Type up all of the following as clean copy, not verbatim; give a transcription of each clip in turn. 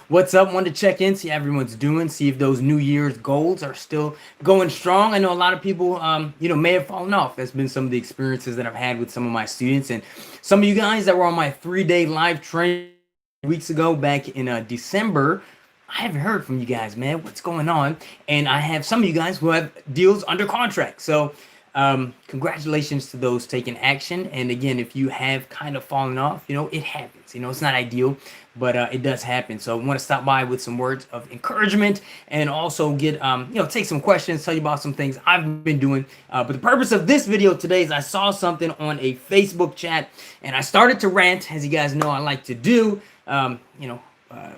What's up? Wanted to check in, see how everyone's doing, see if those New Year's goals are still going strong. I know a lot of people, may have fallen off. That's been some of the experiences that I've had with some of my students and some of you guys that were on my 3-day live training weeks ago back in December. I haven't heard from you guys, man. What's going on? And I have some of you guys who have deals under contract. So, congratulations to those taking action. And again, if you have kind of fallen off, it happens. It's not ideal, but it does happen. So I want to stop by with some words of encouragement and also get, take some questions, tell you about some things I've been doing. But the purpose of this video today is I saw something on a Facebook chat and I started to rant. As you guys know, I like to do,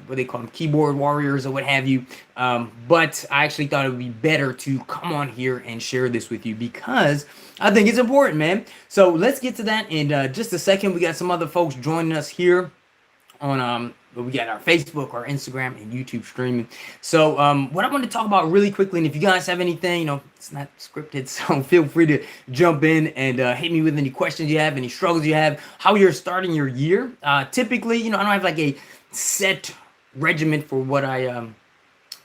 what they call them, keyboard warriors or what have you. But I actually thought it would be better to come on here and share this with you because I think it's important, man. So let's get to that in just a second. We got some other folks joining us here on we got our Facebook, our Instagram, and YouTube streaming. So what I want to talk about really quickly, and if you guys have anything, it's not scripted, so feel free to jump in and hit me with any questions you have, any struggles you have, how you're starting your year. Typically, I don't have like a set regiment for what I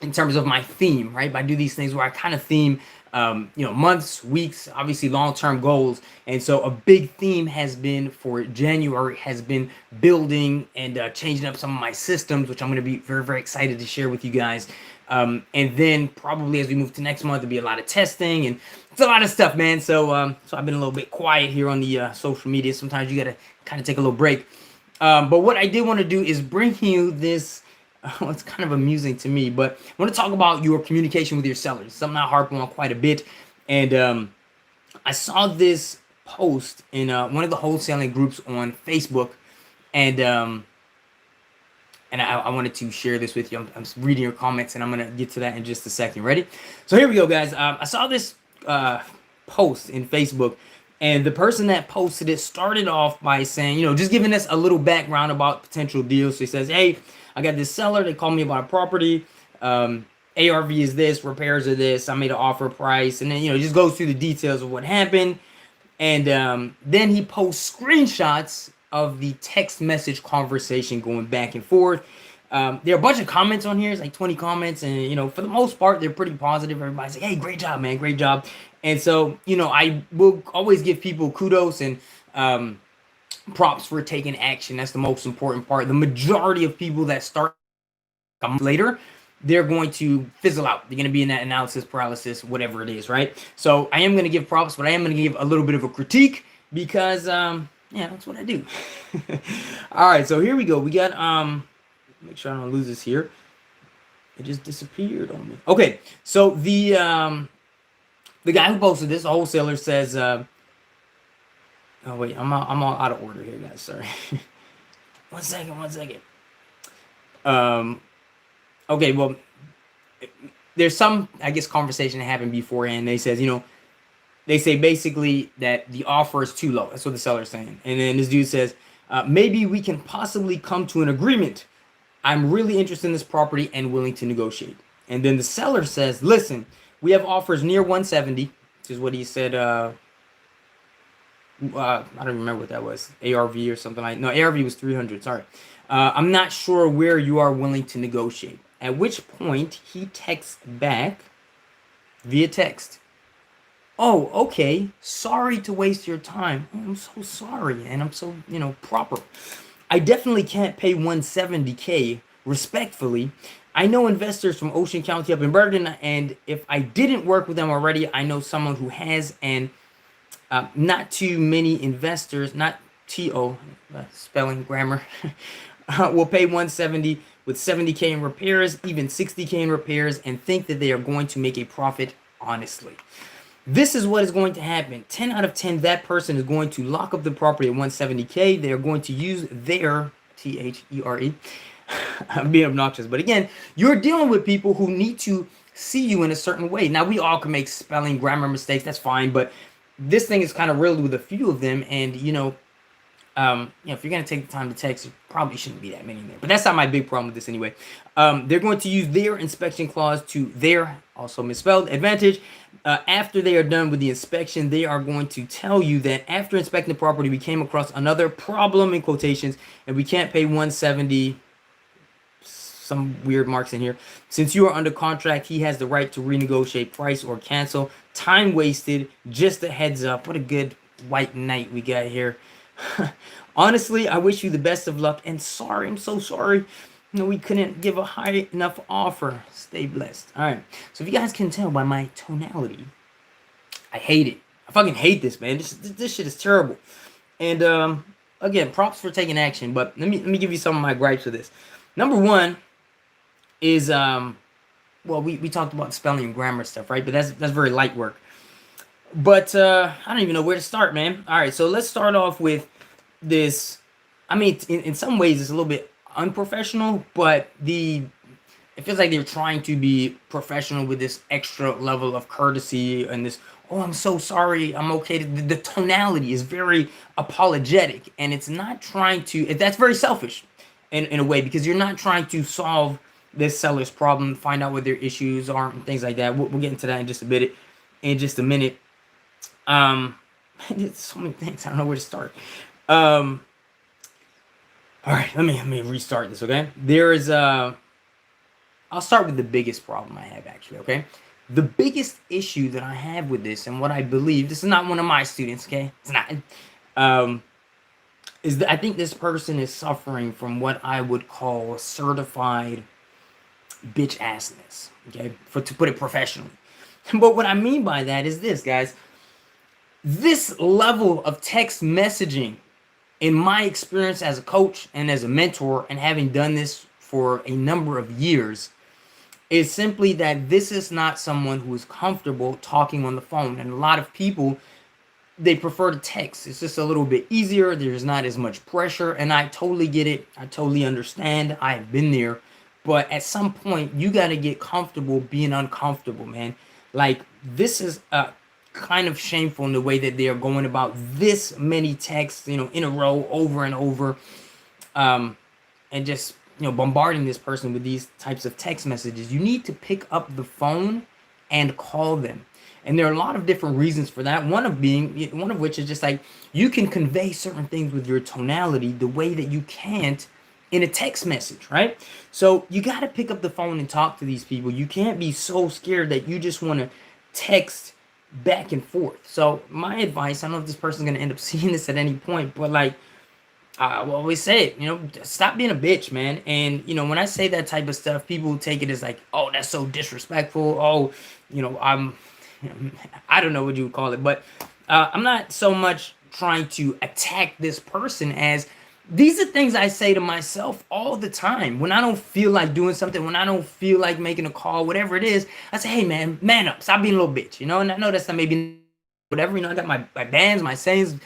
in terms of my theme, right? But I do these things where I kind of theme months, weeks, obviously long-term goals. And so a big theme has been for January has been building and changing up some of my systems, which I'm going to be very, very excited to share with you guys. And then probably as we move to next month, there'll be a lot of testing and it's a lot of stuff, man. So I've been a little bit quiet here on the social media. Sometimes you got to kind of take a little break. But what I did want to do is bring you this. It's kind of amusing to me, but I want to talk about your communication with your sellers. Something I harp on quite a bit. And I saw this post in one of the wholesaling groups on Facebook, and I wanted to share this with you. I'm reading your comments, and I'm gonna get to that in just a second. Ready? So here we go, guys. I saw this post in Facebook. And the person that posted it started off by saying, just giving us a little background about potential deals. So he says, hey, I got this seller. They called me about a property. ARV is this, repairs are this. I made an offer price. And then, just goes through the details of what happened. And then he posts screenshots of the text message conversation going back and forth. There are a bunch of comments on here. It's like 20 comments. And, for the most part, they're pretty positive. Everybody's like, hey, great job, man. Great job. And so, I will always give people kudos and props for taking action. That's the most important part. The majority of people that start later, they're going to fizzle out. They're going to be in that analysis paralysis, whatever it is, right? So I am going to give props, but I am going to give a little bit of a critique because, that's what I do. All right, so here we go. We got, make sure I don't lose this here. It just disappeared on me. Okay, so the guy who posted this, a wholesaler, says, oh wait, I'm all out of order here, guys. Sorry. One second. Okay, well, there's some, I guess, conversation that happened beforehand. They says, they say basically that the offer is too low. That's what the seller's saying. And then this dude says, maybe we can possibly come to an agreement. I'm really interested in this property and willing to negotiate. And then the seller says, listen, we have offers near 170, which is what he said. I don't remember what that was. ARV or something like. No, ARV was 300. Sorry. I'm not sure where you are willing to negotiate. At which point he texts back via text. Oh, okay. Sorry to waste your time. Oh, I'm so sorry, and I'm so proper. I definitely can't pay 170K respectfully. I know investors from Ocean County up in Bergen, and if I didn't work with them already, I know someone who has, and not too many investors, not T-O, spelling, grammar, will pay 170 with 70K in repairs, even 60K in repairs, and think that they are going to make a profit honestly. This is what is going to happen. 10 out of 10, that person is going to lock up the property at 170K. They are going to use their, T-H-E-R-E, I'm being obnoxious, but again, you're dealing with people who need to see you in a certain way. Now, we all can make spelling, grammar mistakes. That's fine, but this thing is kind of riddled with a few of them, and if you're gonna take the time to text, it probably shouldn't be that many there. But that's not my big problem with this anyway. They're going to use their inspection clause to their, also misspelled, advantage. After they are done with the inspection, they are going to tell you that after inspecting the property, we came across another problem in quotations, and we can't pay 170 some weird marks in here. Since you are under contract, he has the right to renegotiate price or cancel. Time wasted. Just a heads up. What a good white knight we got here. Honestly, I wish you the best of luck and sorry, I'm so sorry. No, we couldn't give a high enough offer. Stay blessed. All right. So if you guys can tell by my tonality, I hate it. I fucking hate this, man. This shit is terrible. And again, props for taking action. But let me give you some of my gripes with this. Number one is well, we talked about spelling and grammar stuff, right? But that's very light work. But I don't even know where to start, man. All right, so let's start off with this. I mean, in some ways, it's a little bit unprofessional, but it feels like they're trying to be professional with this extra level of courtesy and this, oh, I'm so sorry, I'm okay. The tonality is very apologetic, and it's not trying to, that's very selfish in a way, because you're not trying to solve this seller's problem, find out what their issues are, and things like that. We'll get into that in just a bit. In just a minute. There's so many things, I don't know where to start. All right, let me restart this, okay? There is I'll start with the biggest problem I have, actually, okay? The biggest issue that I have with this, and what I believe, this is not one of my students, okay? It's not. Is that I think this person is suffering from what I would call certified bitch assness, okay? To put it professionally. But what I mean by that is this, guys. This level of text messaging, in my experience as a coach and as a mentor, and having done this for a number of years, is simply that this is not someone who is comfortable talking on the phone. And a lot of people, they prefer to text. It's just a little bit easier. There's not as much pressure. And I totally get it. I totally understand. I have been there. But at some point, you got to get comfortable being uncomfortable, man. Like, this is kind of shameful in the way that they are going about this many texts, in a row, over and over, and just, bombarding this person with these types of text messages. You need to pick up the phone and call them. And there are a lot of different reasons for that. One of which is just like, you can convey certain things with your tonality the way that you can't in a text message, right? So you got to pick up the phone and talk to these people. You can't be so scared that you just want to text back and forth. So my advice, I don't know if this person's going to end up seeing this at any point, but like, I always say it, stop being a bitch, man. And, when I say that type of stuff, people take it as like, oh, that's so disrespectful. Oh, I don't know what you would call it, but I'm not so much trying to attack this person as these are things I say to myself all the time. When I don't feel like doing something, when I don't feel like making a call, whatever it is, I say, hey, man up. Stop being a little bitch, And I know that's not maybe whatever, I got my bands, my sayings,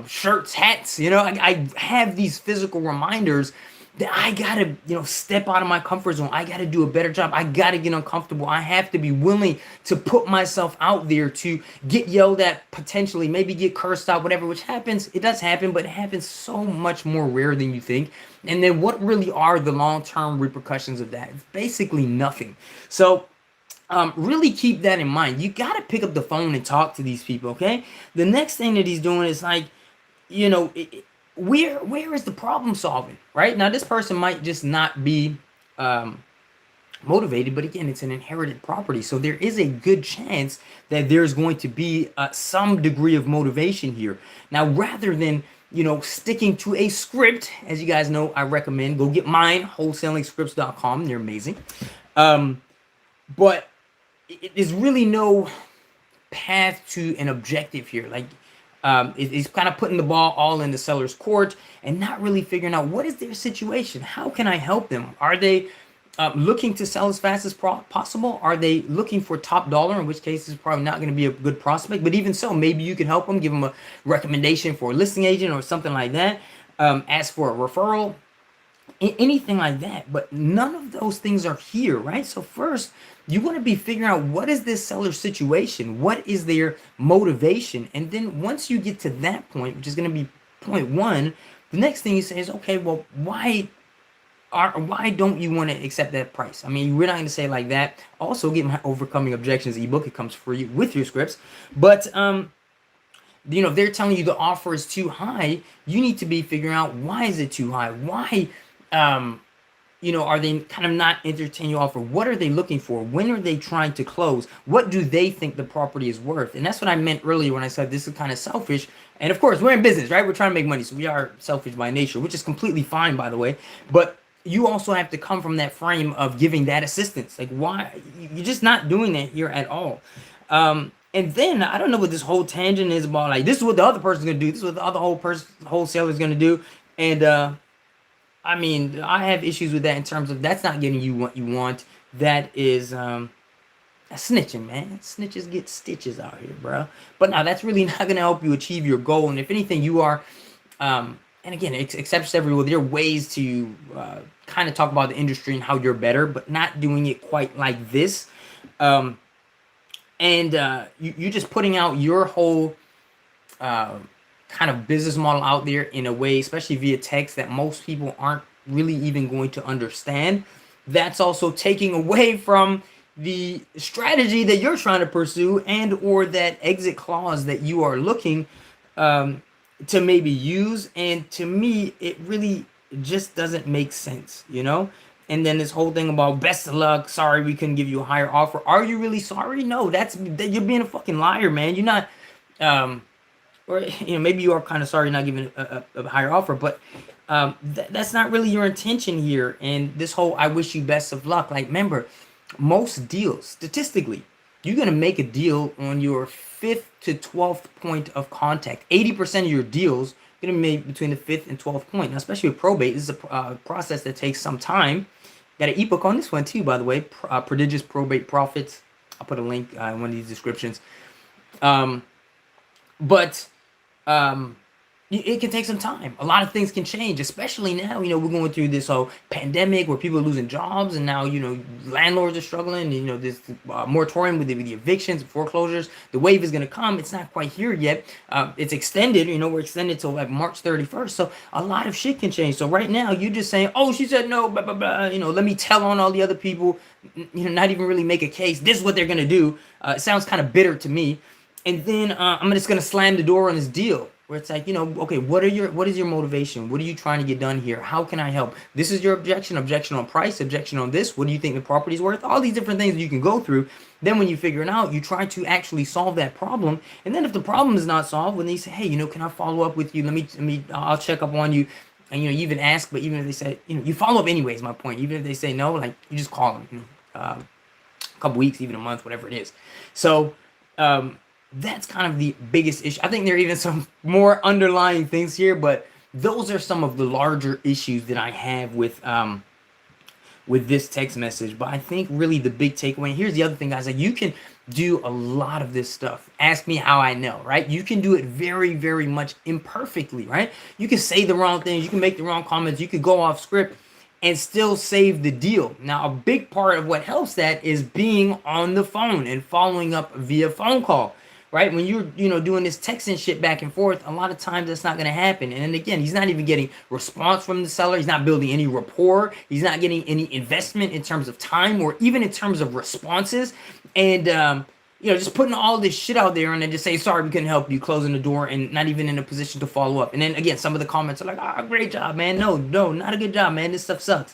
shirts, hats, I have these physical reminders that I gotta, step out of my comfort zone. I gotta do a better job. I gotta get uncomfortable. I have to be willing to put myself out there to get yelled at, potentially, maybe get cursed out, whatever, which happens. It does happen, but it happens so much more rare than you think. And then what really are the long-term repercussions of that? It's basically nothing. So really keep that in mind. You got to pick up the phone and talk to these people, okay? The next thing that he's doing is like, where is the problem solving, right? Now, this person might just not be motivated, but again, it's an inherited property. So there is a good chance that there's going to be some degree of motivation here. Now, rather than, sticking to a script, as you guys know, I recommend go get mine, wholesalingscripts.com. They're amazing. But there's really no path to an objective here. Like, he's kind of putting the ball all in the seller's court and not really figuring out what is their situation. How can I help them? Are they looking to sell as fast as possible? Are they looking for top dollar, in which case it's probably not going to be a good prospect? But even so, maybe you can help them, give them a recommendation for a listing agent or something like that. Ask for a referral, anything like that. But none of those things are here, right? So first, you want to be figuring out what is this seller's situation? What is their motivation? And then once you get to that point, which is going to be point one, the next thing you say is, okay, well, why don't you want to accept that price? I mean, we're not going to say it like that. Also, get my Overcoming Objections ebook. It comes free with your scripts. But, if they're telling you the offer is too high, you need to be figuring out, why is it too high? Why, are they kind of not entertaining your offer? What are they looking for? When are they trying to close? What do they think the property is worth? And that's what I meant earlier when I said this is kind of selfish. And of course, we're in business, right? We're trying to make money, so we are selfish by nature, which is completely fine, by the way. But you also have to come from that frame of giving that assistance. Like, why? You're just not doing that here at all. And then I don't know what this whole tangent is about. Like, this is what the other person's gonna do. This is what the other wholesaler is gonna do. And I mean, I have issues with that in terms of that's not getting you what you want. That is snitching, man. Snitches get stitches out here, bro. But now that's really not gonna help you achieve your goal. And if anything, you are, and again, except everywhere, there are ways to kind of talk about the industry and how you're better, but not doing it quite like this. And you're just putting out your whole kind of business model out there in a way, especially via text, that most people aren't really even going to understand. That's also taking away from the strategy that you're trying to pursue, and or that exit clause that you are looking to maybe use. And to me, it really just doesn't make sense, And then this whole thing about best of luck, sorry we couldn't give you a higher offer. Are you really sorry? No, you're being a fucking liar, man. You're not, or maybe you are kind of sorry not giving a higher offer, but that's not really your intention here. And this whole I wish you best of luck, like, remember, most deals, statistically, you're going to make a deal on your 5th to 12th point of contact. 80% of your deals are going to be made between the 5th and 12th point. Now, especially with probate, this is a process that takes some time. Got an ebook on this one too, by the way, Prodigious Probate Profits. I'll put a link in one of these descriptions. But it can take some time. A lot of things can change, especially now. We're going through this whole pandemic where people are losing jobs, and now landlords are struggling. This moratorium with the evictions and foreclosures. The wave is going to come. It's not quite here yet. It's extended. We're extended till like March 31st. So a lot of shit can change. So right now you're just saying, oh, she said no, blah blah blah. Let me tell on all the other people. Not even really make a case. This is what they're gonna do. It sounds kind of bitter to me. And then I'm just gonna slam the door on this deal. Where it's like, okay, what is your motivation? What are you trying to get done here? How can I help? This is your objection on price, objection on this. What do you think the property's worth? All these different things you can go through. Then when you figure it out, you try to actually solve that problem. And then if the problem is not solved, when they say, hey, can I follow up with you? I'll check up on you. And you even ask, but even if they say, you follow up anyways, my point. Even if they say no, like, you just call them, a couple weeks, even a month, whatever it is. So that's kind of the biggest issue. I think there are even some more underlying things here, but those are some of the larger issues that I have with this text message. But I think really the big takeaway, and here's the other thing, guys, like, you can do a lot of this stuff. Ask me how I know, right? You can do it very, very much imperfectly, right? You can say the wrong things, you can make the wrong comments, you could go off script and still save the deal. Now, a big part of what helps that is being on the phone and following up via phone call. Right? When you're, doing this texting shit back and forth, a lot of times that's not going to happen. And then again, he's not even getting response from the seller. He's not building any rapport. He's not getting any investment in terms of time or even in terms of responses. And, just putting all this shit out there and then just saying, sorry, we couldn't help you, closing the door and not even in a position to follow up. And then again, some of the comments are like, great job, man. No, not a good job, man. This stuff sucks.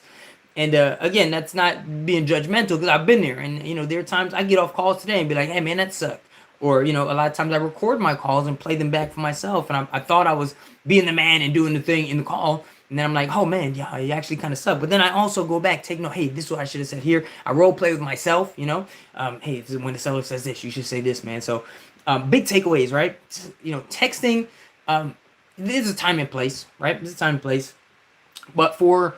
And again, that's not being judgmental, because I've been there. And, there are times I get off calls today and be like, hey, man, that sucked. Or, a lot of times I record my calls and play them back for myself. And I thought I was being the man and doing the thing in the call. And then I'm like, oh, man, yeah, you actually kind of suck. But then I also go back, take note, hey, this is what I should have said here. I role play with myself, hey, when the seller says this, you should say this, man. So big takeaways, right? Texting, there's a time and place, right? There's a time and place. But for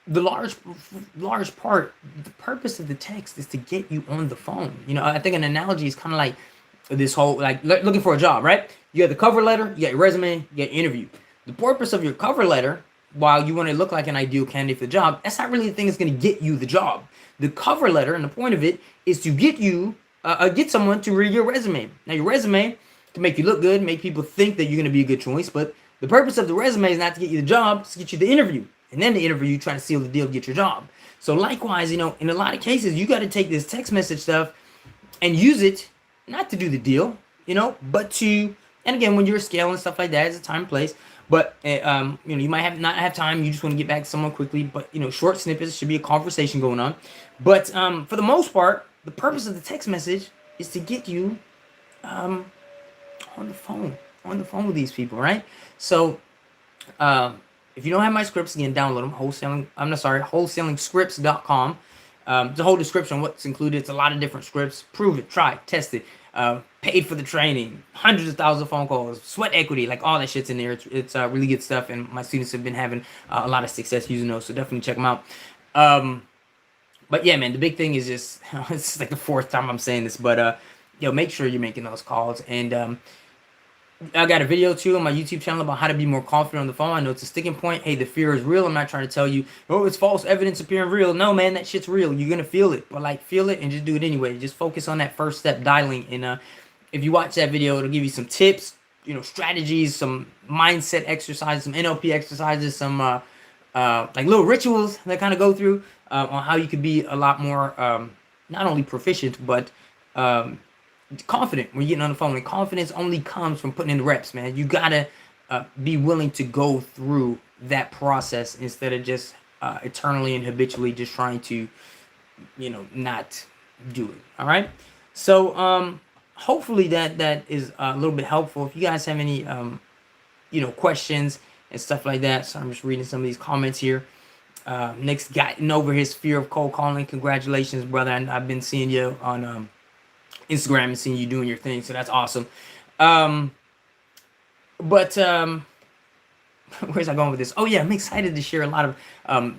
the large part, the purpose of the text is to get you on the phone. I think an analogy is kind of like this whole, like, looking for a job, right? You got the cover letter, you got your resume, you got your interview. The purpose of your cover letter, while you want to look like an ideal candidate for the job, that's not really the thing that's going to get you the job. The cover letter, and the point of it, is to get someone to read your resume. Now, your resume to make you look good, make people think that you're going to be a good choice, but the purpose of the resume is not to get you the job, it's to get you the interview. And then the interview, you try to seal the deal to get your job. So likewise, in a lot of cases, you got to take this text message stuff and use it, not to do the deal, but to, and again, when you're scaling stuff like that, it's a time and place, But you might have not have time. You just want to get back to someone quickly. But short snippets should be a conversation going on. But for the most part, the purpose of the text message is to get you um, on the phone, with these people, right? So if you don't have my scripts, again, download them. Wholesalingscripts.com. The whole description, what's included. It's a lot of different scripts. Prove it, try it, test it. Paid for the training, hundreds of thousands of phone calls, sweat equity, like all that shit's in there. It's really good stuff, and my students have been having a lot of success using those. So definitely check them out. But yeah, man, the big thing is just it's like the fourth time I'm saying this, but make sure you're making those calls. And I got a video too on my YouTube channel about how to be more confident on the phone. I know it's a sticking point. Hey, the fear is real. I'm not trying to tell you, oh, it's false evidence appearing real. No, man, that shit's real. You're gonna feel it, but like feel it and just do it anyway. Just focus on that first step, dialing. And if you watch that video, it'll give you some tips, strategies, some mindset exercises, some NLP exercises, some like little rituals that kind of go through on how you could be a lot more not only proficient but confident when you're getting on the phone. And confidence only comes from putting in the reps, man. You gotta be willing to go through that process instead of just eternally and habitually just trying to not do it. All right, so hopefully that is a little bit helpful. If you guys have any questions and stuff like that, so I'm just reading some of these comments here. Nick's gotten over his fear of cold calling. Congratulations, brother. And I've been seeing you on Instagram and seeing you doing your thing, so that's awesome. But where's I going with this? Oh yeah, I'm excited to share a lot of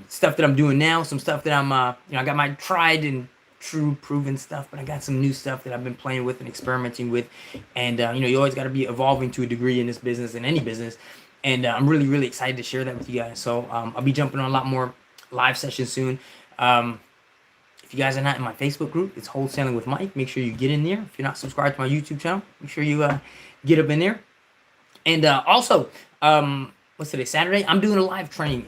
stuff that I'm doing now. Some stuff that I'm I got my tried and true proven stuff, but I got some new stuff that I've been playing with and experimenting with. And you always got to be evolving to a degree in this business, in any business. And I'm really, really excited to share that with you guys. So I'll be jumping on a lot more live sessions soon. If you guys are not in my Facebook group, it's Wholesaling with Mike. Make sure you get in there. If you're not subscribed to my YouTube channel, make sure you get up in there. And also, what's today? Saturday? I'm doing a live training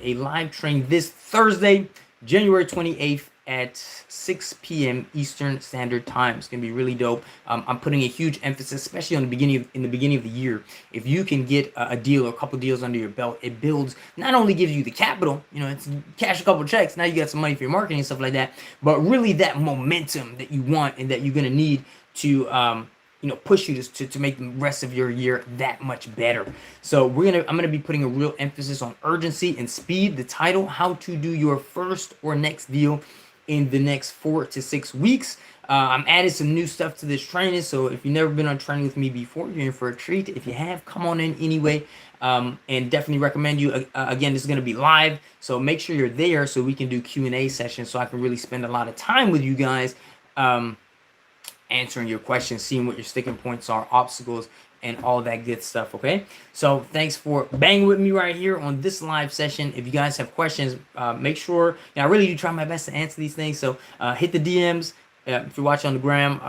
this Thursday, January 28th at 6 p.m. Eastern Standard Time. It's gonna be really dope. I'm putting a huge emphasis, especially in the beginning of the year. If you can get a deal or a couple deals under your belt, it builds. Not only gives you the capital, it's cash a couple checks. Now you got some money for your marketing and stuff like that. But really, that momentum that you want and that you're gonna need to push you to make the rest of your year that much better. So I'm gonna be putting a real emphasis on urgency and speed. The title: How to Do Your First or Next Deal in the next 4 to 6 weeks. I'm adding some new stuff to this training, so if you've never been on training with me before, you're in for a treat. If you have, come on in anyway, and definitely recommend you. Again, this is going to be live, so make sure you're there so we can do Q&A sessions, so I can really spend a lot of time with you guys answering your questions, seeing what your sticking points are, obstacles, and all that good stuff. Okay, so thanks for banging with me right here on this live session. If you guys have questions, make sure, I really do try my best to answer these things, so hit the DMs. If you're watching on the gram,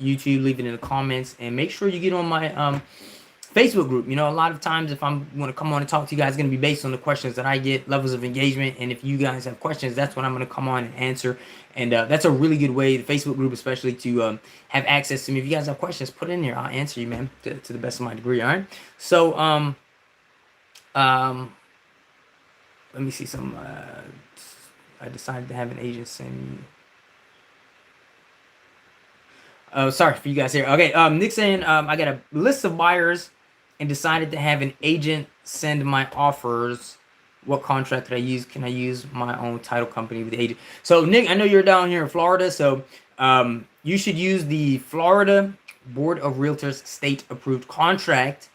YouTube, leave it in the comments, and make sure you get on my Facebook group. A lot of times if I'm want to come on and talk to you guys, it's going to be based on the questions that I get, levels of engagement. And if you guys have questions, that's what I'm going to come on and answer. And that's a really good way, the Facebook group especially, to have access to me. If you guys have questions, put it in there. I'll answer you, man, to the best of my degree. All right. So let me see some. I decided to have an agent send me. Sorry for you guys here. Okay, Nick saying I got a list of buyers and decided to have an agent send my offers. What contract did I use? Can I use my own title company with the agent? So Nick, I know you're down here in Florida, so you should use the Florida Board of Realtors state approved contract.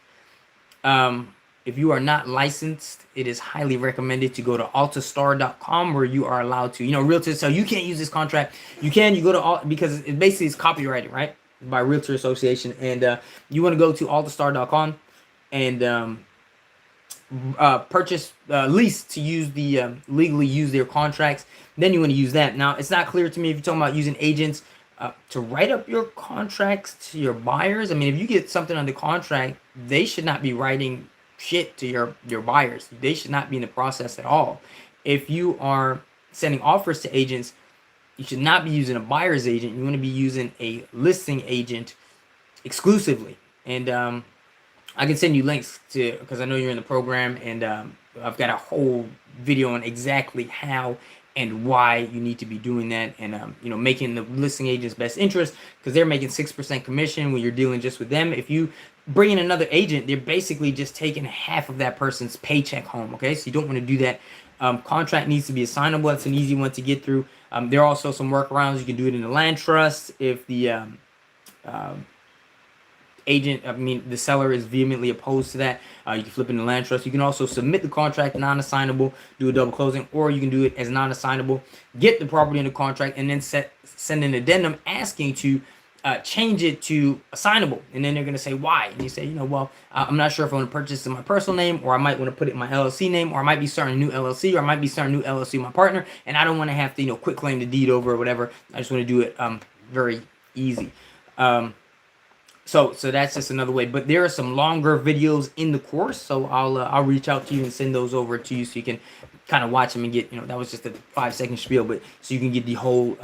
If you are not licensed, it is highly recommended to go to altastar.com, where you are allowed to, realtors. So you can't use this contract. You go to because it basically is copyrighted, right, by Realtor Association. And you want to go to altastar.com and purchase lease to use the legally use their contracts. Then you want to use that. Now, it's not clear to me if you're talking about using agents to write up your contracts to your buyers. I mean, if you get something under contract, they should not be writing shit to your buyers. They should not be in the process at all. If you are sending offers to agents, you should not be using a buyer's agent. You want to be using a listing agent exclusively. And I can send you links to, because I know you're in the program, and I've got a whole video on exactly how and why you need to be doing that, and making the listing agent's best interest, because they're making 6% commission when you're dealing just with them. If you bring in another agent, they're basically just taking half of that person's paycheck home. Okay, so you don't want to do that. Contract needs to be assignable. That's an easy one to get through. There are also some workarounds. You can do it in the land trust if the the seller is vehemently opposed to that. You can flip it in the land trust. You can also submit the contract non-assignable, do a double closing, or you can do it as non-assignable, get the property under contract, and then send an addendum asking to change it to assignable. And then they're going to say why. And you say, well, I'm not sure if I want to purchase in my personal name, or I might want to put it in my LLC name, or I might be starting a new LLC, or I might be starting a new LLC with my partner, and I don't want to have to, quit claim the deed over or whatever. I just want to do it very easy. So that's just another way. But there are some longer videos in the course, so I'll reach out to you and send those over to you so you can kind of watch them and get, that was just a 5-second spiel, but so you can get the whole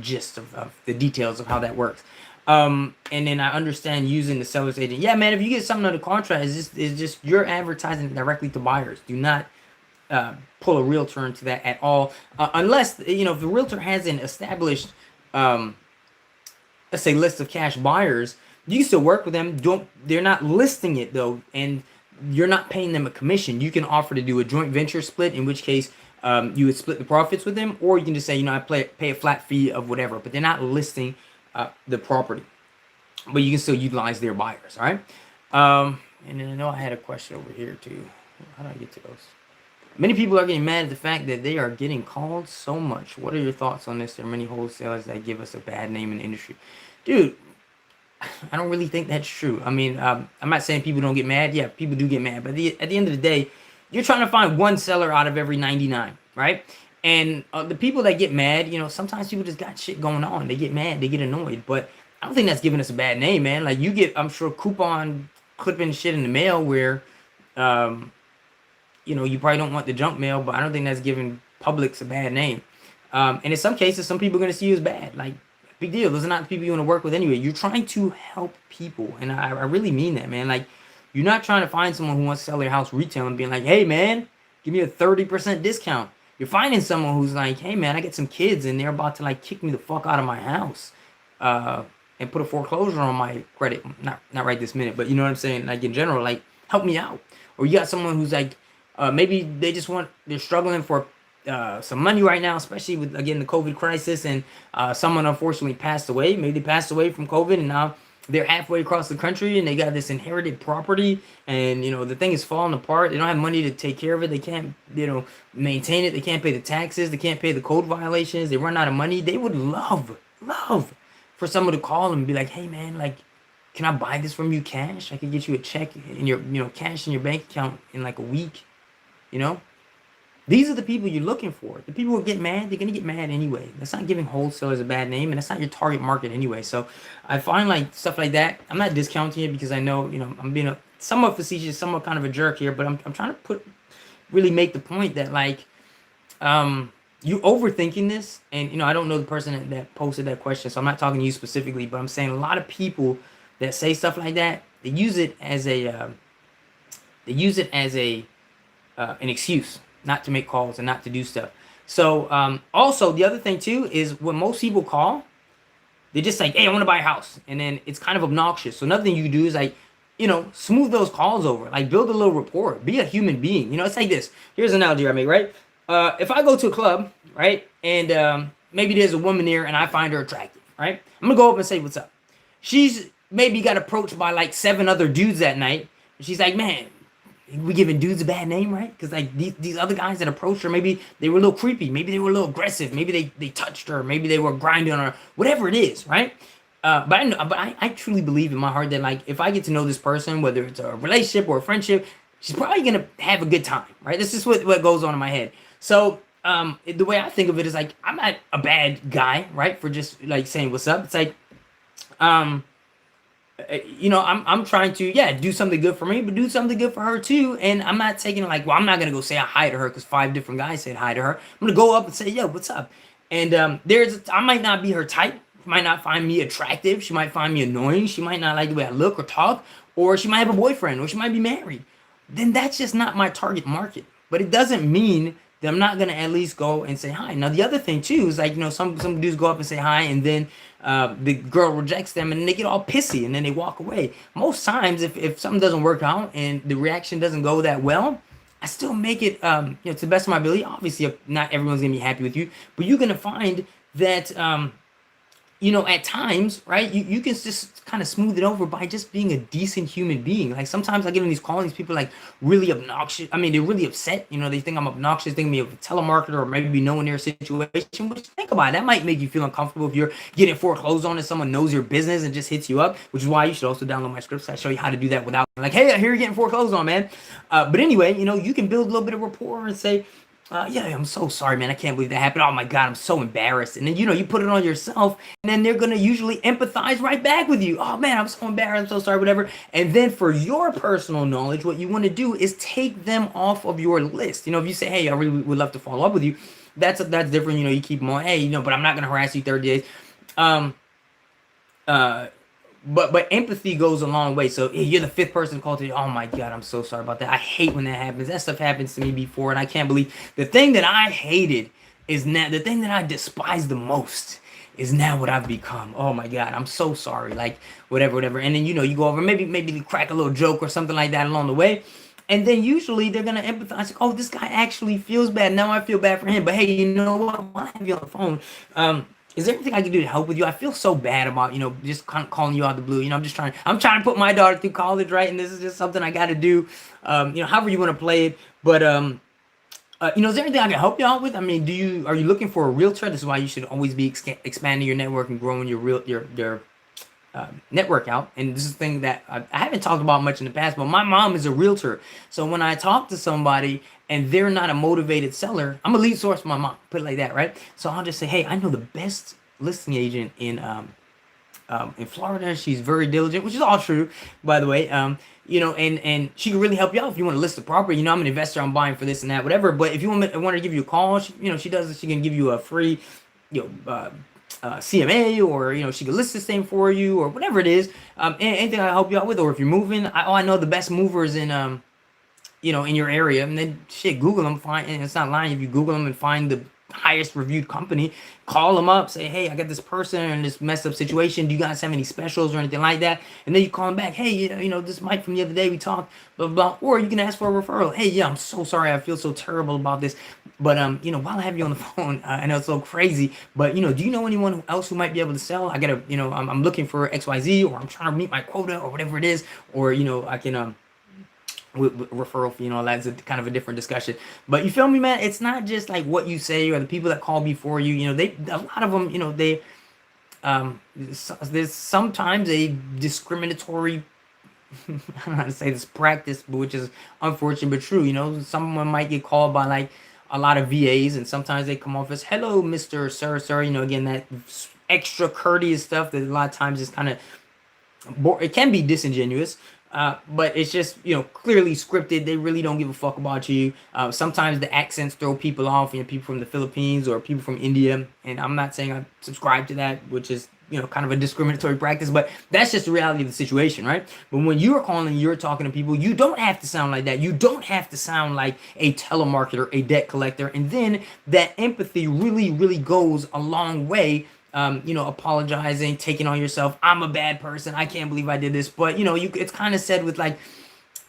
gist of the details of how that works. And then I understand using the seller's agent. Yeah, man, if you get something under contract, it's just you're advertising directly to buyers. Do not pull a realtor into that at all, unless if the realtor hasn't established let's say list of cash buyers. You can still work with them. They're not listing it though, and you're not paying them a commission. You can offer to do a joint venture split, in which case you would split the profits with them, or you can just say, I pay a flat fee of whatever, but they're not listing the property. But you can still utilize their buyers, all right? And then I know I had a question over here too. How do I get to those? Many people are getting mad at the fact that they are getting called so much. What are your thoughts on this? There are many wholesalers that give us a bad name in the industry. Dude, I don't really think that's true. I mean, I'm not saying people don't get mad. Yeah, people do get mad. But at the end of the day, you're trying to find one seller out of every 99, right? And the people that get mad, sometimes people just got shit going on. They get mad. They get annoyed. But I don't think that's giving us a bad name, man. Like, you get, I'm sure, coupon clipping shit in the mail where, you probably don't want the junk mail, but I don't think that's giving Publix a bad name. And in some cases, some people are going to see you as bad. Like, big deal. Those are not the people you want to work with anyway. You're trying to help people. And I really mean that, man. Like, you're not trying to find someone who wants to sell their house retail and being like, hey, man, give me a 30% discount. You're finding someone who's like, hey, man, I got some kids and they're about to, like, kick me the fuck out of my house and put a foreclosure on my credit. Not right this minute, but you know what I'm saying? Like, in general, like, help me out. Or you got someone who's like, maybe they're struggling for some money right now, especially with, again, the COVID crisis, and someone unfortunately passed away. Maybe they passed away from COVID, and now they're halfway across the country, and they got this inherited property, and the thing is falling apart. They don't have money to take care of it. They can't, maintain it. They can't pay the taxes. They can't pay the code violations. They run out of money. They would love for someone to call them and be like, hey, man, like, can I buy this from you cash? I could get you a check in your, cash in your bank account in like a week. These are the people you're looking for. The people who get mad, they're going to get mad anyway. That's not giving wholesalers a bad name, and that's not your target market anyway. So I find like stuff like that. I'm not discounting it because I know, I'm being a somewhat facetious, somewhat kind of a jerk here, but I'm trying to really make the point that, like, you overthinking this. And, I don't know the person that posted that question, so I'm not talking to you specifically, but I'm saying a lot of people that say stuff like that, they use it as an excuse not to make calls and not to do stuff. So also the other thing too is when most people call, they're just like, hey, I want to buy a house. And then it's kind of obnoxious. So another thing you can do is like, smooth those calls over, like build a little rapport, be a human being. It's like this. Here's an analogy I make, right? If I go to a club, right, and maybe there's a woman there and I find her attractive, right? I'm going to go up and say, what's up? She's maybe got approached by like 7 other dudes that night. And she's like, man, we giving dudes a bad name, right? Because like these other guys that approached her, maybe they were a little creepy, maybe they were a little aggressive, maybe they touched her, maybe they were grinding on her, whatever it is, right? But I truly believe in my heart that, like, if I get to know this person, whether it's a relationship or a friendship, she's probably gonna have a good time, right? This is what goes on in my head. So the way I think of it is like, I'm not a bad guy, right, for just like saying what's up. It's like I'm trying to, do something good for me, but do something good for her too. And I'm not taking it like, well, I'm not going to go say hi to her because 5 different guys said hi to her. I'm going to go up and say, yo, what's up? And I might not be her type. She might not find me attractive. She might find me annoying. She might not like the way I look or talk. or she might have a boyfriend, or she might be married, then that's just not my target market. But it doesn't mean that I'm not gonna at least go and say hi. Now the other thing too is like, you know, some dudes go up and say hi, and then the girl rejects them, and they get all pissy, and then they walk away. Most times, if something doesn't work out and the reaction doesn't go that well, I still make it, you know, to the best of my ability. Obviously, not everyone's gonna be happy with you, but you're gonna find that you know, at times, right, you can just kind of smooth it over by just being a decent human being. Like sometimes I get on these calls, these people like really obnoxious. I mean, they're really upset. You know, they think I'm obnoxious, think me of a telemarketer or maybe knowing their situation. Which think about it, that might make you feel uncomfortable if you're getting foreclosed on and someone knows your business and just hits you up. Which is why you should also download my scripts. I show you how to do that without like, hey, I hear you're getting foreclosed on, man. But anyway, you know, you can build a little bit of rapport and say, yeah, I'm so sorry, man. I can't believe that happened. Oh my God, I'm so embarrassed. And then, you know, you put it on yourself, and then they're going to usually empathize right back with you. Oh man, I'm so embarrassed. I'm so sorry, whatever. And then for your personal knowledge, what you want to do is take them off of your list. You know, if you say, hey, I really would love to follow up with you, that's different. You know, you keep them on, hey, you know, but I'm not going to harass you 30 days. Um, uh, but empathy goes a long way. So you're the fifth person to call to you. Oh my God, I'm so sorry about that. I hate when that happens. That stuff happens to me before, and I can't believe the thing that I hated is now the thing that I despise the most is now what I've become. Oh my God, I'm so sorry. Like whatever. And then, you know, you go over, maybe crack a little joke or something like that along the way. And then usually they're gonna empathize. Like, oh, this guy actually feels bad. Now I feel bad for him. But hey, you know what? While I have you on the phone, is there anything I can do to help with you? I feel so bad about, you know, just calling you out of the blue. You know, I'm trying to put my daughter through college, right? And this is just something I got to do. You know, however you want to play it. But you know, is there anything I can help you out with? I mean, are you looking for a realtor? This is why you should always be expanding your network and growing your network out. And this is the thing that I haven't talked about much in the past, but my mom is a realtor. So when I talk to somebody and they're not a motivated seller, I'm a lead source for my mom, put it like that, right? So I'll just say, hey, I know the best listing agent in Florida. She's very diligent, which is all true, by the way. You know, and she can really help you out if you want to list the property. You know, I'm an investor, I'm buying for this and that, whatever. But if you want her to give you a call, you know, she can give you a free, you know, CMA, or, you know, she can list this thing for you, or whatever it is. Anything I help you out with, or if you're moving, I know the best movers in you know, in your area, and then shit, Google them, find, and it's not lying if you Google them and find the highest reviewed company, call them up, say, hey, I got this person in this messed up situation. Do you guys have any specials or anything like that? And then you call them back, hey, you know, this Mike from the other day, we talked, blah, blah, blah. Or you can ask for a referral. Hey, yeah, I'm so sorry. I feel so terrible about this. But, you know, while I have you on the phone, I know it's so crazy, but, you know, do you know anyone else who might be able to sell? I got to, you know, I'm looking for XYZ, or I'm trying to meet my quota, or whatever it is. Or, you know, I can, with referral fee and all that's kind of a different discussion. But you feel me, man? It's not just like what you say or the people that call before you. You know, a lot of them, you know, there's sometimes a discriminatory, I don't know how to say this, practice, which is unfortunate but true. You know, someone might get called by like a lot of VAs, and sometimes they come off as hello, Mr. Sir. You know, again, that extra courteous stuff that a lot of times is kind of, it can be disingenuous. But it's just, you know, clearly scripted. They really don't give a fuck about you. Sometimes the accents throw people off, you know, people from the Philippines or people from India. And I'm not saying I subscribe to that, which is, you know, kind of a discriminatory practice, but that's just the reality of the situation, right? But when you're calling, you're talking to people, you don't have to sound like that. You don't have to sound like a telemarketer, a debt collector. And then that empathy really, really goes a long way. You know, apologizing, taking on yourself. I'm a bad person. I can't believe I did this. But, you know, it's kind of said with like,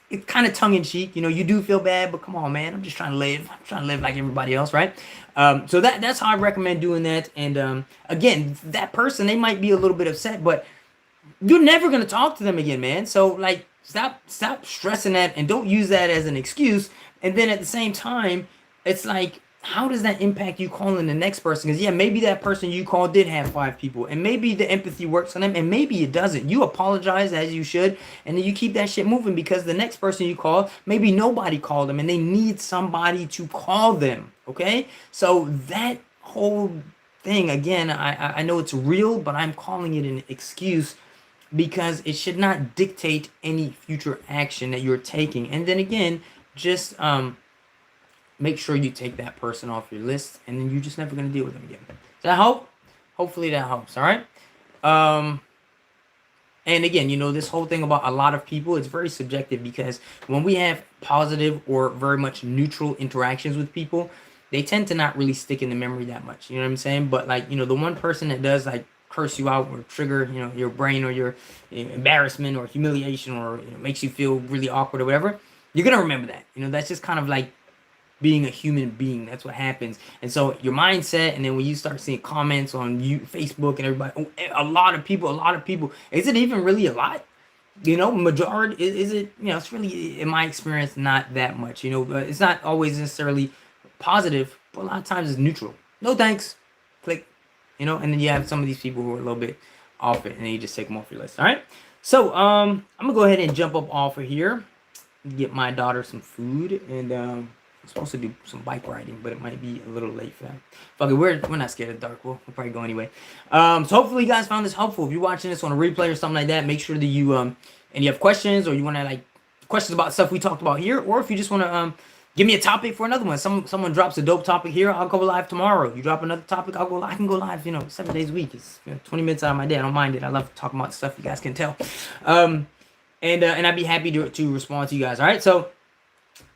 it's kind of tongue in cheek. You know, you do feel bad, but come on, man. I'm just trying to live. I'm trying to live like everybody else, right? So that's how I recommend doing that. And again, that person, they might be a little bit upset, but you're never going to talk to them again, man. So like, stop stressing that, and don't use that as an excuse. And then at the same time, it's like, how does that impact you calling the next person? Because yeah, maybe that person you called did have 5 people, and maybe the empathy works on them, and maybe it doesn't. You apologize as you should, and then you keep that shit moving, because the next person you call, maybe nobody called them, and they need somebody to call them. Okay, so that whole thing, again, I know it's real, but I'm calling it an excuse, because it should not dictate any future action that you're taking. And then again, just make sure you take that person off your list, and then you're just never going to deal with them again. Does that help? Hopefully that helps. All right. And again, this whole thing about a lot of people, it's very subjective, because when we have positive or very much neutral interactions with people, they tend to not really stick in the memory that much. You know what I'm saying? But like, the one person that does like curse you out or trigger, your brain, or your embarrassment or humiliation, or makes you feel really awkward or whatever, you're gonna remember that. That's just kind of like being a human being. That's what happens. And so your mindset, and then when you start seeing comments on Facebook and everybody, a lot of people, is it even really a lot? Majority, is it, it's really, in my experience, not that much. It's not always necessarily positive, but a lot of times it's neutral. No thanks, click. And then you have some of these people who are a little bit off it, and then you just take them off your list. All right, so I'm gonna go ahead and jump up off of here, get my daughter some food, and I'm supposed to do some bike riding, but it might be a little late for that. Fuck it, we're not scared of the dark. We'll probably go anyway. So hopefully you guys found this helpful. If you're watching this on a replay or something like that, make sure that you and you have questions, or you want to like questions about stuff we talked about here, or if you just want to give me a topic for another one. Someone drops a dope topic here, I'll go live tomorrow. You drop another topic, I can go live. 7 days a week. It's 20 minutes out of my day. I don't mind it. I love talking about stuff. You guys can tell. And I'd be happy to respond to you guys. All right, so.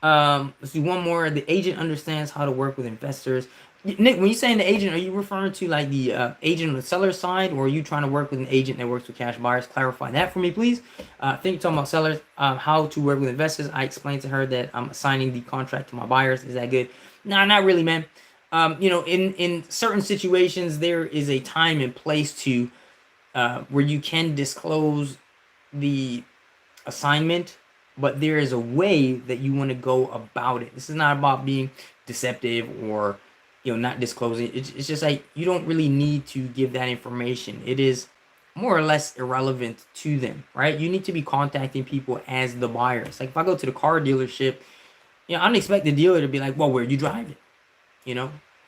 Let's do one more. The agent understands how to work with investors. Nick, when you saying the agent, are you referring to like the agent on the seller side, or are you trying to work with an agent that works with cash buyers? Clarify that for me, please. I think you're talking about sellers, how to work with investors. I explained to her that I'm assigning the contract to my buyers. Is that good? Nah, not really, man. In certain situations, there is a time and place to where you can disclose the assignment, but there is a way that you want to go about it. This is not about being deceptive or not disclosing. It's just like, you don't really need to give that information. It is more or less irrelevant to them, right? You need to be contacting people as the buyers. Like if I go to the car dealership, I don't expect the dealer to be like, well, where'd you drive it?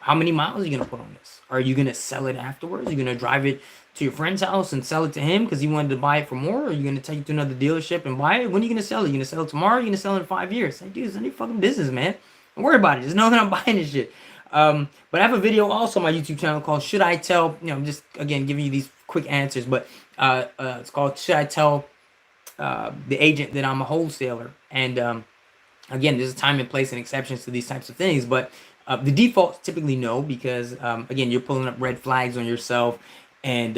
How many miles are you gonna put on this? Are you gonna sell it afterwards? Are you gonna drive it to your friend's house and sell it to him because he wanted to buy it for more? Or are you gonna take it to another dealership and buy it? When are you gonna sell it? You gonna sell it tomorrow? You're gonna sell it in 5 years? Like, dude, it's any fucking business, man. Don't worry about it. Just know that I'm buying this shit. But I have a video also on my YouTube channel called "Should I Tell?" I'm just again giving you these quick answers, but it's called "Should I Tell the Agent That I'm a Wholesaler?" And again, there's a time and place and exceptions to these types of things, but the default typically no, because again, you're pulling up red flags on yourself, and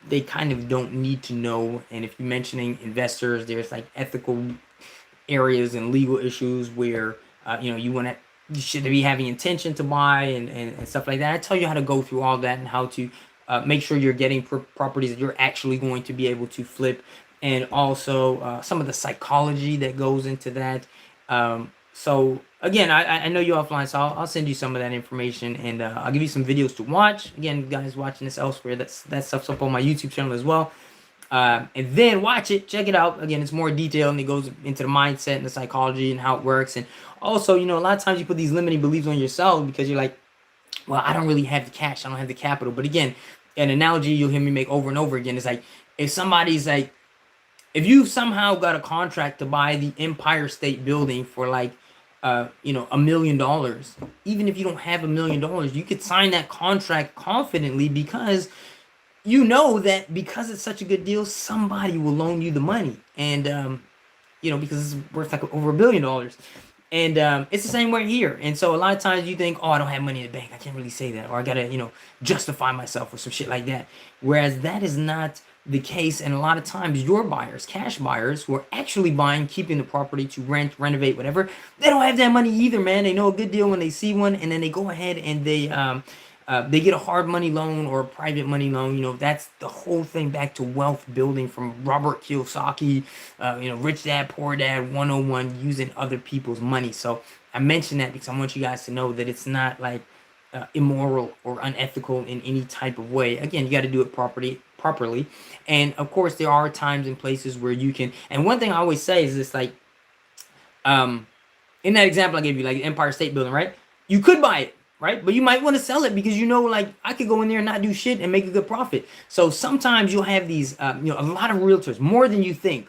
they kind of don't need to know. And if you're mentioning investors, there's like ethical areas and legal issues where you should be having intention to buy and stuff like that. I tell you how to go through all that and how to make sure you're getting properties that you're actually going to be able to flip, and also some of the psychology that goes into that. So again, I know you're offline, so I'll send you some of that information, and I'll give you some videos to watch. Again, guys watching this elsewhere, that stuff's up on my YouTube channel as well. And then watch it, check it out. Again, it's more detailed, and it goes into the mindset and the psychology and how it works. And also, a lot of times you put these limiting beliefs on yourself because you're like, well, I don't really have the cash, I don't have the capital. But again, an analogy you'll hear me make over and over again is like, if somebody's like, if you somehow got a contract to buy the Empire State Building for like $1 million, even if you don't have $1 million, you could sign that contract confidently because that because it's such a good deal, somebody will loan you the money, and because it's worth like over $1 billion, and it's the same way here. And so a lot of times you think, oh, I don't have money in the bank, I can't really say that, or I gotta justify myself or some shit like that, whereas that is not the case. And a lot of times your buyers, cash buyers who are actually buying, keeping the property to rent, renovate, whatever, they don't have that money either, man. They know a good deal when they see one, and then they go ahead and they get a hard money loan or a private money loan. That's the whole thing back to wealth building from Robert Kiyosaki, Rich Dad, Poor Dad 101, using other people's money. So I mention that because I want you guys to know that it's not like immoral or unethical in any type of way. Again, you got to do it properly. And of course, there are times and places where you can. And one thing I always say is this, like, in that example I gave you, like Empire State Building, right? You could buy it, right? But you might want to sell it because like, I could go in there and not do shit and make a good profit. So sometimes you'll have these, a lot of realtors, more than you think,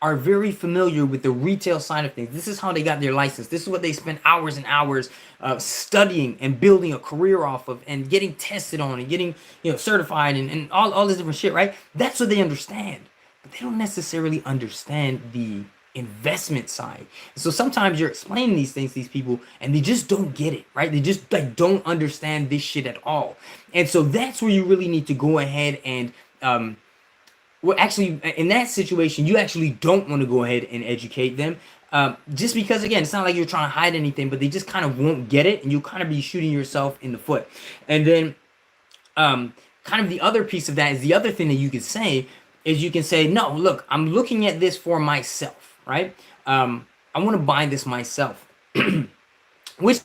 are very familiar with the retail side of things. This is how they got their license. This is what they spend hours and hours studying and building a career off of, and getting tested on, and getting, certified, and all this different shit, right? That's what they understand. But they don't necessarily understand the investment side. So sometimes you're explaining these things to these people and they just don't get it, right? They just like don't understand this shit at all. And so that's where you really need to go ahead and well, actually, in that situation, you actually don't want to go ahead and educate them. Just because, again, it's not like you're trying to hide anything, but they just kind of won't get it, and you'll kind of be shooting yourself in the foot. And then, kind of the other piece of that is the other thing that you could say is you can say, no, look, I'm looking at this for myself, right? I want to buy this myself, which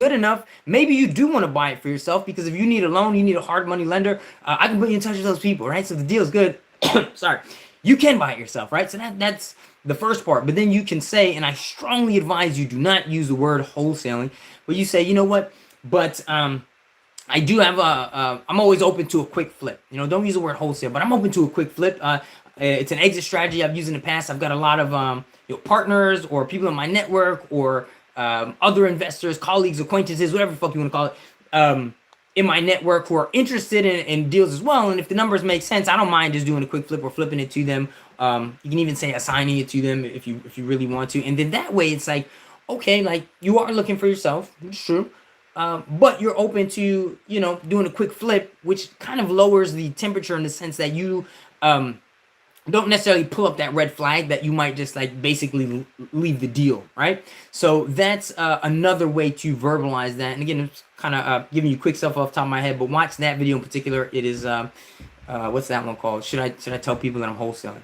good enough. Maybe you do want to buy it for yourself, because if you need a loan, you need a hard money lender, I can put you in touch with those people, right? So the deal is good. Sorry, you can buy it yourself, right? So that's the first part. But then you can say, and I strongly advise you do not use the word wholesaling, but you say, you know what, but I do have I'm always open to a quick flip. Don't use the word wholesale, but I'm open to a quick flip. It's an exit strategy I've used in the past. I've got a lot of partners or people in my network, or other investors, colleagues, acquaintances, whatever the fuck you want to call it, in my network, who are interested in deals as well. And if the numbers make sense, I don't mind just doing a quick flip or flipping it to them. You can even say assigning it to them if you really want to. And then that way it's like, okay, like you are looking for yourself, it's true. But you're open to, doing a quick flip, which kind of lowers the temperature in the sense that you don't necessarily pull up that red flag that you might just like basically leave the deal, right? So that's another way to verbalize that. And again, it's kind of giving you quick stuff off the top of my head, but watch that video in particular. It is what's that one called? Should I tell people that I'm wholesaling?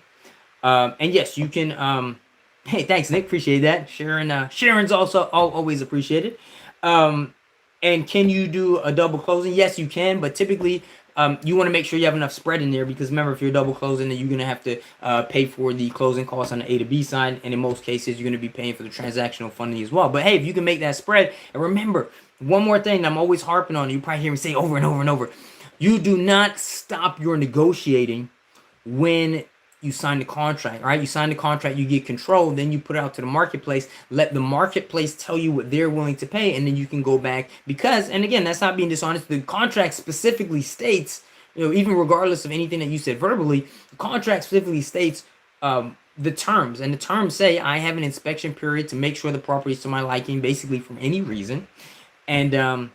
And yes, you can. Hey, thanks, Nick. Appreciate that. Sharon's also always appreciated. And can you do a double closing? Yes, you can, but typically you want to make sure you have enough spread in there, because remember, if you're double closing, then you're going to have to pay for the closing costs on the A to B side, and in most cases, you're going to be paying for the transactional funding as well. But hey, if you can make that spread, and remember, one more thing I'm always harping on, you probably hear me say over and over and over, you do not stop your negotiating when you sign the contract, right? You sign the contract, you get control, then you put it out to the marketplace, let the marketplace tell you what they're willing to pay, and then you can go back, because, and again, that's not being dishonest, the contract specifically states, even regardless of anything that you said verbally, the contract specifically states the terms, and the terms say, I have an inspection period to make sure the property is to my liking, basically from any reason, and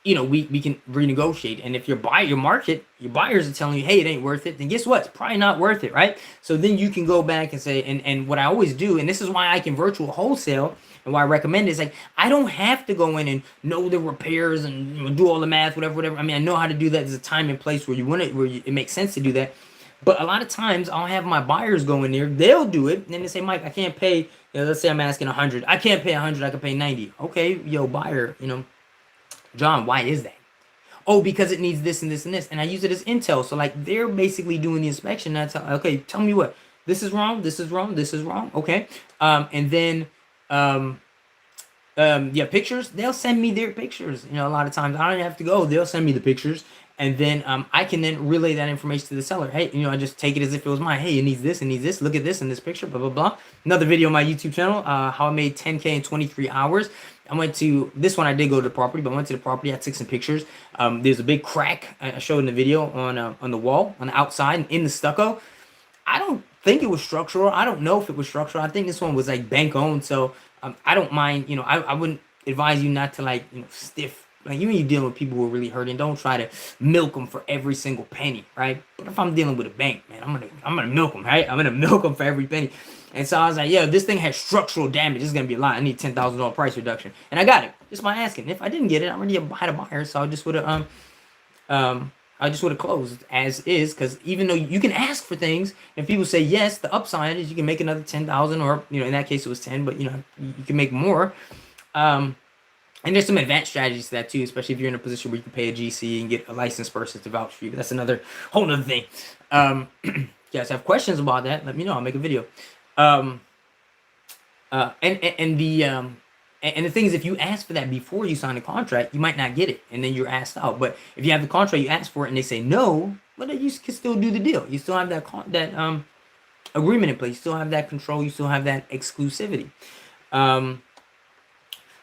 we can renegotiate. And if your buyers are telling you, hey, it ain't worth it, then guess what? It's probably not worth it, right? So then you can go back and say, and what I always do, and this is why I can virtual wholesale, and why I recommend it, is like, I don't have to go in and know the repairs and do all the math, whatever. I mean, I know how to do that. There's a time and place where it makes sense to do that. But a lot of times I'll have my buyers go in there, they'll do it, and then they say, Mike, I can't pay, let's say I'm asking 100. I can't pay 100, I can pay 90. Okay, buyer, John, why is that? Oh, because it needs this and this and this. And I use it as intel. So like they're basically doing the inspection. And I tell, okay, tell me what, this is wrong, this is wrong, this is wrong. Okay. And then, pictures, they'll send me their pictures. A lot of times I don't have to go, they'll send me the pictures. And then I can then relay that information to the seller. Hey, I just take it as if it was mine. Hey, it needs this, look at this in this picture, blah, blah, blah. Another video on my YouTube channel, how I made 10K in 23 hours. I went to this one. I did go to the property, but I went to the property. I took some pictures. There's a big crack I showed in the video on the wall on the outside in the stucco. I don't think it was structural. I don't know if it was structural. I think this one was like bank owned. So I don't mind. I wouldn't advise you not to like stiff. Like when you're dealing with people who are really hurting, don't try to milk them for every single penny, right? But if I'm dealing with a bank, man, I'm gonna milk them, right? I'm gonna milk them for every penny. And so I was like, this thing has structural damage. It's gonna be a lot. I need $10,000 price reduction, and I got it just by asking. If I didn't get it, I already had a buyer, so I just would have closed as is. Because even though you can ask for things, and people say yes, the upside is you can make another 10,000, or in that case it was 10, but you can make more. And there's some advanced strategies to that too, especially if you're in a position where you can pay a GC and get a licensed person to vouch for you. But that's another whole nother thing. You guys have questions about that, let me know. I'll make a video. And the thing is, if you ask for that before you sign a contract, you might not get it, and then you're asked out. But if you have the contract, you ask for it, and they say no, well, then you can still do the deal. You still have that agreement in place. You still have that control. You still have that exclusivity. Um,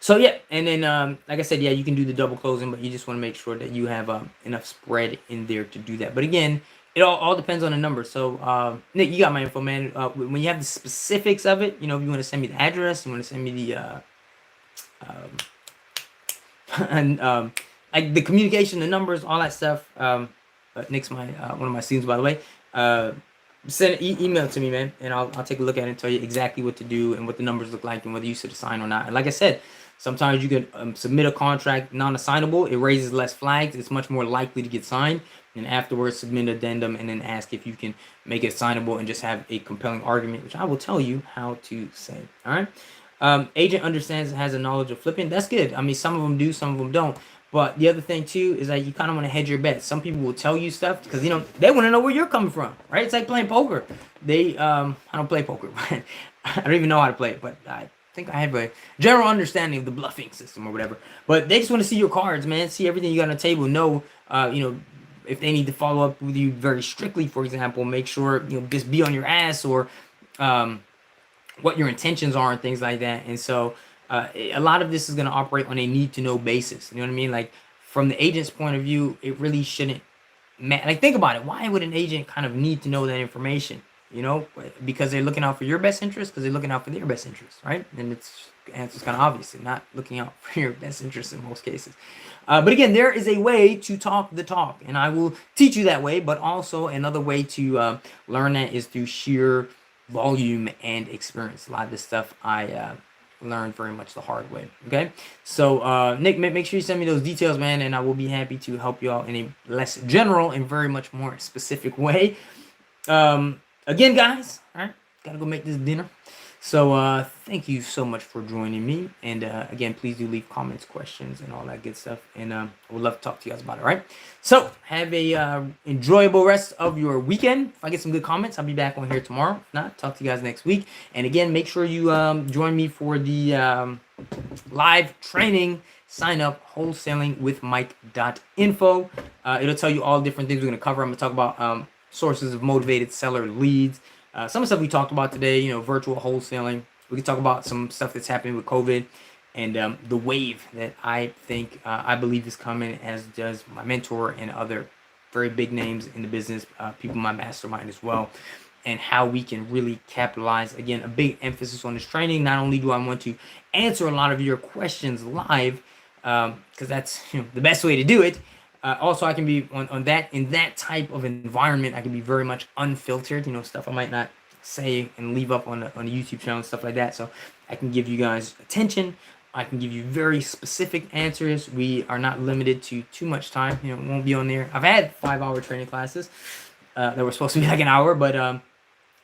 so yeah, and then like I said, yeah, you can do the double closing, but you just want to make sure that you have enough spread in there to do that. But again, it all depends on the number. So Nick, you got my info, man. When you have the specifics of it, you know, if you want to send me the address, you want to send me the um, and like the communication, the numbers, all that stuff. Nick's my one of my students, by the way. Send email to me, man, and I'll take a look at it and tell you exactly what to do and what the numbers look like and whether you should sign or not. And like I said, sometimes you can submit a contract non-assignable. It raises less flags. It's much more likely to get signed. And afterwards, submit an addendum and then ask if you can make it signable and just have a compelling argument, which I will tell you how to say. All right. Agent understands and has a knowledge of flipping. That's good. I mean, some of them do, some of them don't. But the other thing too is that you kind of want to hedge your bets. Some people will tell you stuff because you know they want to know where you're coming from, right? It's like playing poker. I don't play poker, but I don't even know how to play it. But I think I have a general understanding of the bluffing system or whatever. But they just want to see your cards, man. See everything you got on the table. Know, you know, if they need to follow up with you very strictly, for example, make sure you know just be on your ass or what your intentions are and things like that. And so a lot of this is going to operate on a need to know basis. You know what I mean? Like from the agent's point of view, it really shouldn't matter. Like think about it. Why would an agent kind of need to know that information? You know, because they're looking out for your best interest, because they're looking out for their best interest, right? And it's answer's kind of obvious. They're not looking out for your best interest in most cases. But again, there is a way to talk the talk, and I will teach you that way. But also another way to learn that is through sheer volume and experience. A lot of this stuff I learned very much the hard way. Okay, so Nick, make sure you send me those details, man, and I will be happy to help you out in a less general and very much more specific way. Again, guys, all right, gotta go make this dinner. So thank you so much for joining me, and again, please do leave comments, questions, and all that good stuff, and I would love to talk to you guys about it. All right, so have a enjoyable rest of your weekend. If I get some good comments, I'll be back on here tomorrow. If not, talk to you guys next week. And again, make sure you join me for the live training. Sign up, wholesalingwithmike.info. It'll tell you all the different things we're going to cover. I'm going to talk about sources of motivated seller leads. Some of the stuff we talked about today, you know, virtual wholesaling. We can talk about some stuff that's happening with COVID and the wave that I think, I believe is coming, as does my mentor and other very big names in the business, people in my mastermind as well, and how we can really capitalize. Again, a big emphasis on this training. Not only do I want to answer a lot of your questions live, because that's the best way to do it. Also, I can be on that in that type of environment. I can be very much unfiltered. Stuff I might not say and leave up on the YouTube channel and stuff like that. So I can give you guys attention. I can give you very specific answers. We are not limited to too much time. It won't be on there. I've had 5-hour training classes that were supposed to be like an hour, but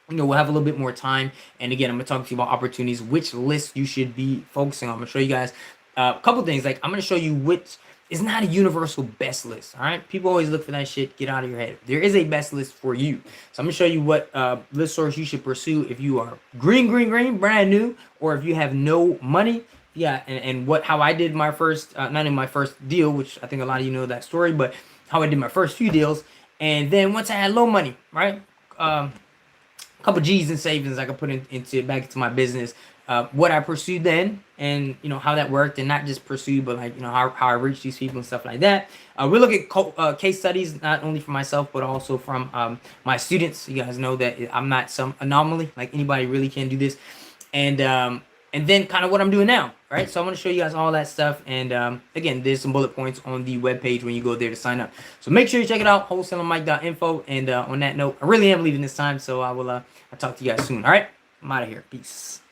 we'll have a little bit more time. And again, I'm gonna talk to you about opportunities, which list you should be focusing on. I'm gonna show you guys a couple things. Like I'm gonna show you which is not a universal best list. All right, people always look for that shit. Get out of your head. There is a best list for you. So I'm gonna show you what list source you should pursue if you are green, brand new, or if you have no money. Yeah, and how I did my first, not in my first deal, which I think a lot of you know that story, but how I did my first few deals. And then once I had low money, right? Couple G's in savings I could put back into my business. What I pursued then, and how that worked, and not just pursued, but like how I reached these people and stuff like that. We look at case studies, not only for myself but also from my students. You guys know that I'm not some anomaly. Like anybody really can do this, and then kind of what I'm doing now, right? So I'm going to show you guys all that stuff. And again, there's some bullet points on the webpage when you go there to sign up. So make sure you check it out, wholesalingmike.info. And on that note, I really am leaving this time. So I'll talk to you guys soon. All right, I'm out of here. Peace.